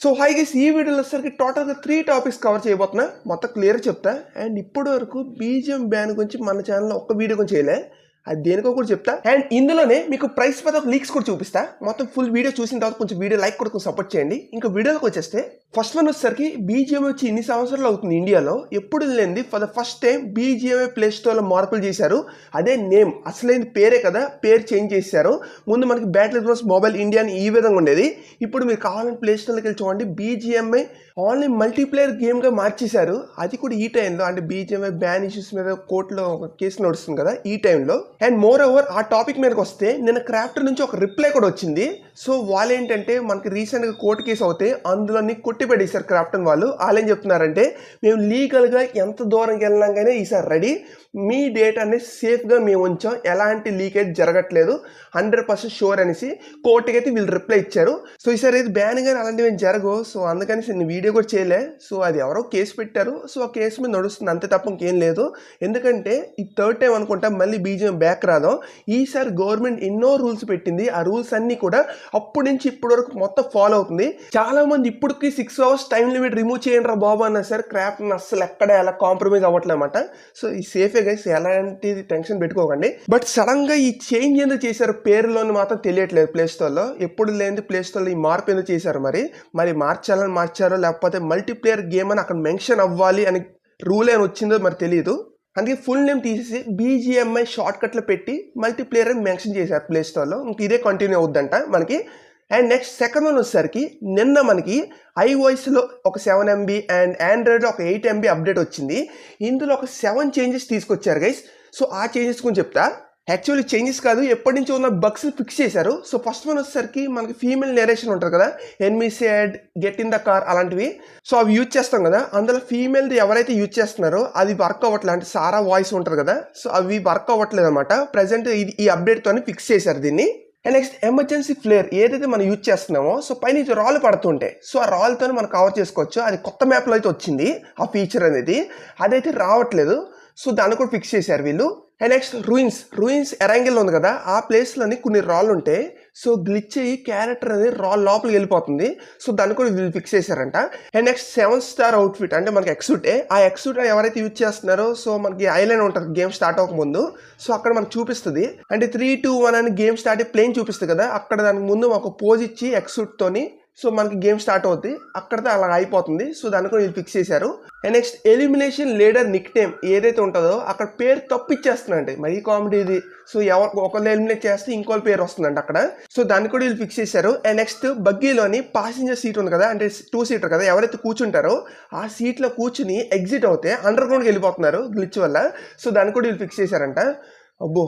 So hi guys, ఈ వీడియోలో వచ్చేసరికి టోటల్గా 3 టాపిక్స్ కవర్ చేయబోతున్నా. మొత్తం క్లియర్ చెప్తా. అండ్ ఇప్పటి వరకు బీజిఎం బ్యాన్ గురించి మన ఛానల్లో ఒక్క వీడియో గురించి చేయలే, అది దేనికో కూడా చెప్తా. అండ్ ఇందులోనే మీకు ప్రైస్ పద లీక్స్ కూడా చూపిస్తా. మొత్తం ఫుల్ వీడియో చూసిన తర్వాత కొంచెం వీడియో లైక్ కూడా కొంచెం సపోర్ట్ చేయండి. ఇంకా వీడియోకి వచ్చేస్తే ఫస్ట్ వన్ వచ్చేసరికి బీజిఎం వచ్చి ఇన్ని సంవత్సరాలు అవుతుంది ఇండియాలో, ఎప్పుడు లేనిది for the first time BGMI play స్టోర్లో మార్పులు చేశారు. అదే నేమ్, అసలైన పేరే కదా, పేరు చేంజ్ చేశారు. ముందు మనకి బ్యాటిల్ గ్రౌండ్స్ మొబైల్ ఇండియా అని ఈ విధంగా ఉండేది. ఇప్పుడు మీరు కావాలని ప్లే స్టోర్లోకి వెళ్ళి చూడండి, బీజిఎంఐ ఓన్లీ మల్టీప్లేయర్ గేమ్గా మార్చేశారు. అది కూడా ఈ టైంలో, అంటే బీజిఎంఐ బ్యాన్ ఇష్యూస్ మీద కోర్టులో ఒక కేసు నడుస్తుంది కదా ఈ టైంలో. అండ్ మోర్ ఓవర్ ఆ టాపిక్ మీదకి వస్తే నిన్న క్రాఫ్టర్ నుంచి ఒక రిప్లై కూడా వచ్చింది. సో వాళ్ళు ఏంటంటే మనకి రీసెంట్గా కోర్టు కేసు అవుతే అందులోని కొట్టిపెట్టేశారు క్రాఫ్టన్ వాళ్ళు. వాళ్ళు ఏం చెప్తున్నారంటే, మేము లీగల్గా ఎంత దూరంకి వెళ్ళినా కానీ ఈసారి రెడీ, మీ డేటాని సేఫ్గా మేము ఉంచాం, ఎలాంటి లీకేజ్ జరగట్లేదు, 100% షూర్ అనేసి కోర్టుకి అయితే వీళ్ళు రిప్లై ఇచ్చారు. సో ఈసారి అయితే బ్యాన్ కానీ అలాంటివి ఏం జరగవు. సో అందుకని నేను వీడియో కూడా చేయలే. సో అది ఎవరో కేసు పెట్టారు, సో ఆ కేసు మీద నడుస్తుంది, అంతే తప్ప ఇంకేం లేదు. ఎందుకంటే ఈ థర్డ్ టైం అనుకుంటా మళ్ళీ బీజిఎం బ్యాక్ రాదాం. ఈసారి గవర్నమెంట్ ఎన్నో రూల్స్ పెట్టింది. ఆ రూల్స్ అన్నీ కూడా అప్పటి నుంచి ఇప్పటి వరకు మొత్తం ఫాలో అవుతుంది. చాలా మంది ఇప్పటికి 6 hours టైం లిమిట్ రిమూవ్ చేయండి రా బాబు అన్నా సరే క్రాఫ్ట్ అస్సలు ఎక్కడ ఎలా కాంప్రమైజ్ అవ్వట్లేమాట. సో ఈ సేఫే గైస్, ఎలాంటి టెన్షన్ పెట్టుకోకండి. బట్ సడన్ గా ఈ చేంజ్ ఎందుకు చేశారు పేరులోని మాత్రం తెలియట్లేదు ప్లే స్టోర్ లో. ఎప్పుడు లేని ప్లే స్టోర్ లో ఈ మార్పు ఎందుకు చేశారు, మరి మార్చాలని మార్చారో లేకపోతే మల్టీప్లేయర్ గేమ్ అని అక్కడ మెన్షన్ అవ్వాలి అని రూల్ ఏమి వచ్చిందో మరి తెలియదు. అందుకే ఫుల్ నేమ్ తీసేసి బీజిఎంఐ షార్ట్ కట్లో పెట్టి మల్టీప్లేయర్ అని మెన్షన్ చేశారు ప్లే స్టోర్ లో. ఇంక ఇదే కంటిన్యూ అవుద్దంట మనకి. అండ్ నెక్స్ట్ సెకండ్ వన్ వచ్చేసరికి నిన్న మనకి iOSలో ఒక 7 MB అండ్ ఆండ్రాయిడ్లో ఒక 8 MB అప్డేట్ వచ్చింది. ఇందులో ఒక 7 చేంజెస్ తీసుకొచ్చారు గైస్. సో ఆ చేంజెస్ గురించి చెప్తా. యాక్చువల్లీ చేంజెస్ కాదు, ఎప్పటి నుంచో ఉన్న బగ్స్ ఫిక్స్ చేశారు. సో ఫస్ట్ వన్ వచ్చేసరికి మనకి ఫీమేల్ నేరేషన్ ఉంటుంది కదా, enemy said, get in the car అలాంటివి. సో అవి యూజ్ చేస్తాం కదా, అందులో ఫీమేల్ది ఎవరైతే యూజ్ చేస్తున్నారో అది వర్క్ అవ్వట్లేదు. అంటే సారా వాయిస్ ఉంటుంది కదా, సో అవి వర్క్ అవ్వట్లేదు అనమాట. ప్రజెంట్ ఈ అప్డేట్తో ఫిక్స్ చేశారు దీన్ని. అండ్ నెక్స్ట్ ఎమర్జెన్సీ ఫ్లేర్ ఏదైతే మనం యూజ్ చేస్తున్నామో, సో పైన రాళ్ళు పడుతుంటే సో ఆ రాళ్ళతో మనం కవర్ చేసుకోవచ్చు. అది కొత్త మ్యాప్లో అయితే వచ్చింది ఆ ఫీచర్ అనేది, అదైతే రావట్లేదు. సో దాన్ని కూడా ఫిక్స్ చేశారు వీళ్ళు. అండ్ నెక్స్ట్ రూయిన్స్ ఎరాంగిల్ ఉంది కదా, ఆ ప్లేస్లోని కొన్ని రాళ్ళు ఉంటాయి. సో గ్లిచ్ అయ్యి క్యారెక్టర్ అనేది రాల్ లోపలికి వెళ్ళిపోతుంది. సో దాన్ని కూడా వీళ్ళు ఫిక్స్ చేశారంట. అండ్ నెక్స్ట్ 7 star అవుట్ఫిట్, అంటే మనకి ఎక్సూటే, ఆ ఎక్సూట్ ఎవరైతే యూజ్ చేస్తున్నారో సో మనకి ఐలాండ్ ఉంటుంది గేమ్ స్టార్ట్ అవ్వకముందు. సో అక్కడ మనకు చూపిస్తుంది, అంటే 3, 2, 1 అని గేమ్ స్టార్ట్ ప్లేన్ చూపిస్తుంది కదా, అక్కడ దానికి ముందు ఒక పోజ్ ఇచ్చి ఎక్సూట్తోని సో మనకి గేమ్ స్టార్ట్ అవుతుంది, అక్కడితో అలా అయిపోతుంది. సో దాన్ని కూడా వీళ్ళు ఫిక్స్ చేశారు. And next elimination leader Nick name ఏదైతే ఉంటుందో అక్కడ పేరు తప్పు ఇచ్చేస్తుందండి, మరీ కామెడీ ఇది. సో ఒకళ్ళు ఎలిమినేట్ చేస్తే ఇంకో పేరు వస్తుందండి అక్కడ. సో దాన్ని కూడా వీళ్ళు ఫిక్స్ చేశారు. అండ్ నెక్స్ట్ బగ్గీలోని ప్యాసింజర్ సీట్ ఉంది కదా, అంటే 2 seater కదా, ఎవరైతే కూర్చుంటారో ఆ సీట్లో కూర్చుని ఎగ్జిట్ అవుతే అండర్ గ్రౌండ్కి వెళ్ళిపోతున్నారు గ్లిచ్ వల్ల. సో దాన్ని కూడా వీళ్ళు ఫిక్స్ చేశారంట. అబ్బో,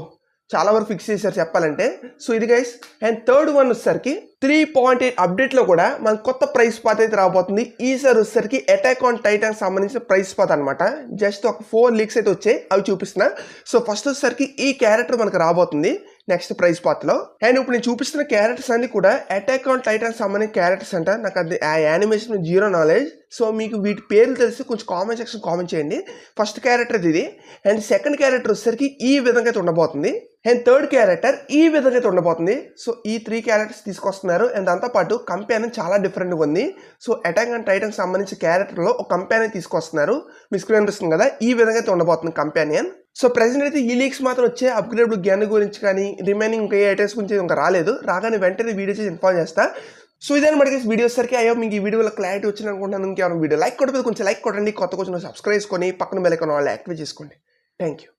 చాలా వరకు ఫిక్స్ చేశారు చెప్పాలంటే. సో ఇది గైస్. అండ్ థర్డ్ వన్ వచ్చేసరికి 3.8 అప్డేట్లో కూడా మనకు కొత్త ప్రైస్ పాత్ అయితే రాబోతుంది. ఈసారి వచ్చేసరికి అటాక్ ఆన్ టైటాన్ సంబంధించిన ప్రైస్ పాత్ అనమాట. జస్ట్ ఒక 4 లీక్స్ అయితే వచ్చాయి, అవి చూపిస్తున్నా. సో ఫస్ట్ వచ్చేసరికి ఈ క్యారెక్టర్ మనకు రాబోతుంది నెక్స్ట్ ప్రైస్ పాత్లో. అండ్ ఇప్పుడు నేను చూపిస్తున్న క్యారెక్టర్స్ అన్ని కూడా అటాక్ ఆన్ టైటాన్ సంబంధించిన క్యారెక్టర్స్ అంట. నాకు అది ఆ యానిమేషన్ 0 నాలెడ్జ్. సో మీకు వీటి పేర్లు తెలిసి కొంచెం కామెంట్ సెక్షన్ కామెంట్ చేయండి. ఫస్ట్ క్యారెక్టర్ ఇది. అండ్ సెకండ్ క్యారెక్టర్ వచ్చేసరికి ఈ విధంగా అయితే ఉండబోతుంది. అండ్ థర్డ్ క్యారెక్టర్ ఈ విధంగా అయితే ఉండబోతుంది. సో ఈ 3 క్యారెక్టర్స్ తీసుకొస్తున్నారు. అండ్ దాంతోపాటు కంపెనీ చాలా డిఫరెంట్గా ఉంది. సో అటాక్ ఆన్ టైటాన్ సంబంధించిన క్యారెక్టర్లో ఒక కంపెనీ తీసుకొస్తున్నారు. మీ స్క్రీన్ అనిపిస్తుంది కదా, ఈ విధంగా అయితే ఉండబోతుంది కంపానియన్. సో ప్రెసెంట్ అయితే ఈ లీక్స్ మాత్రం వచ్చే అప్గ్రేడబుల్ గన్ గురించి కానీ రిమైనింగ్ ఇంకా ఏ ఐటమ్స్ గురించి ఇంకా రాలేదు. రాగానే వెంటనే వీడియో చేసి ఇన్ఫార్మ్ చేస్తా. సో ఇదన్నమాట వీడియో సరికి అయ్యో మీకు ఈ వీడియోలో క్లారిటీ వచ్చింది అనుకుంటున్నాను. ఇంకేమైనా వీడియో లైక్ కొట్టకపోతే కొంచెం లైక్ కొట్టండి, కొత్త కొంచెం సబ్స్క్రైబ్ చేసుకొని పక్కన బెల్ ఐకాన్ ఆల్ యాక్టివేట్ చేసుకోండి. Thank you.